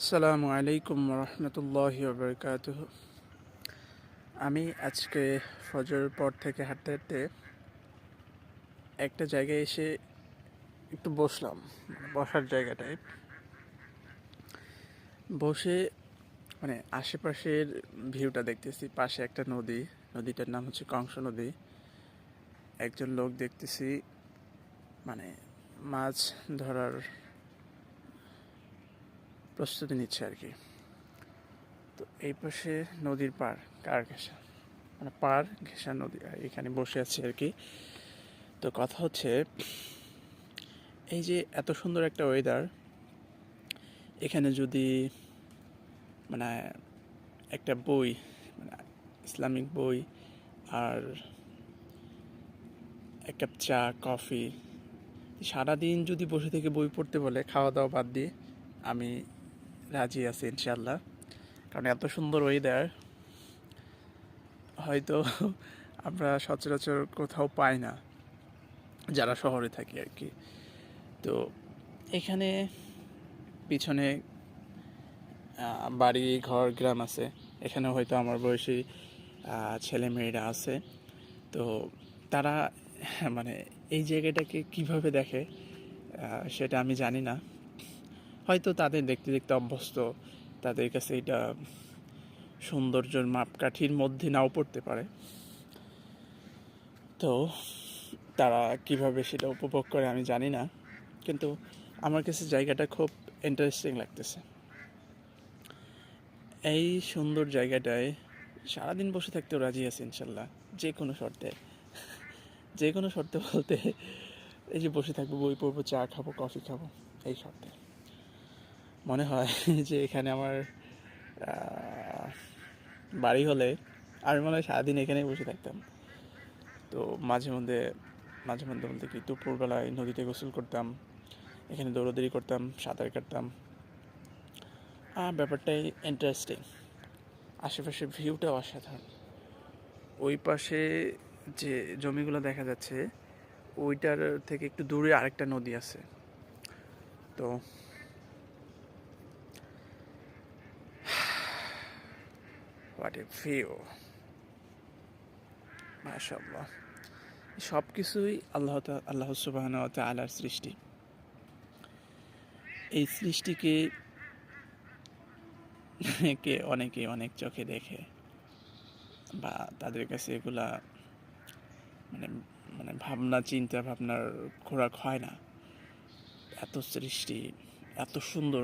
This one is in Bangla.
আসসালামু আলাইকুম রহমতুল্লাহি ওবরকাতুহ। আমি আজকে ফজরের পর থেকে হাঁটতে হাঁটতে একটা জায়গায় এসে একটু বসলাম, বসার জায়গাটায় বসে আশেপাশের ভিউটা দেখতেছি। পাশে একটা নদী, নদীটার নাম হচ্ছে কংস নদী। একজন লোক দেখতেছি মানে মাছ ধরার প্রস্তুতি নিচ্ছে আর কি। তো এই পাশে নদীর পাড়, কার ঘেঁষা পাড় ঘেঁষা নদী, আর এখানে বসে আছি আর কি। তো কথা হচ্ছে, এই যে এত সুন্দর একটা ওয়েদার, এখানে যদি মানে একটা বই, মানে ইসলামিক বই আর এক কাপ চা কফি, সারাদিন যদি বসে থেকে বই পড়তে বলে, খাওয়া দাওয়া বাদ দিয়ে, আমি রাজি আছি ইনশাল্লাহ। কারণ এত সুন্দর ওয়েদার হয়তো আমরা সচরাচর কোথাও পাই না, যারা শহরে থাকি আর কি। তো এখানে পিছনে বাড়ি ঘর গ্রাম আছে, এখানে হয়তো আমার বয়সী ছেলে মেয়েরা আছে। তো তারা মানে এই জায়গাটাকে কিভাবে দেখে সেটা আমি জানি না। হয়তো তাদের দেখতে দেখতে অভ্যস্ত, তাদের কাছে এটা সৌন্দর্যের মাপকাঠির মধ্যে নাও পড়তে পারে। তো তারা কিভাবে সেটা উপভোগ করে আমি জানি না, কিন্তু আমার কাছে জায়গাটা খুব ইন্টারেস্টিং লাগতেছে। এই সুন্দর জায়গাটায় সারাদিন বসে থাকতেও রাজি আছে ইনশাল্লাহ, যে কোনো শর্তে। যে কোনো শর্তে বলতে, এই যে বসে থাকবো, বই পড়বো, চা খাবো, কফি খাবো, এই শর্তে। মনে হয় যে এখানে আমার বাড়ি হলে আমি মনে হয় সারাদিন এখানেই বসে থাকতাম। তো মাঝে মধ্যে বলতে কি, দুপুরবেলায় নদীতে গোসল করতাম, এখানে দৌড়াদৌড়ি করতাম, সাঁতার কাটতাম। ব্যাপারটাই ইন্টারেস্টিং। আশেপাশের ভিউটাও অসাধারণ। ওই পাশে যে জমিগুলো দেখা যাচ্ছে, ওইটার থেকে একটু দূরে আরেকটা নদী আছে। তো হোয়াট এ ভিউ, মাশাআল্লাহ। সব কিছুই আল্লাহ সুবহানাহু ওয়া তাআলার সৃষ্টি। এই সৃষ্টিকে অনেকে অনেক চোখে দেখে, বা তাদের কাছে এগুলা মানে ভাবনা, চিন্তা ভাবনার খোরাক হয় না। এত সৃষ্টি, এত সুন্দর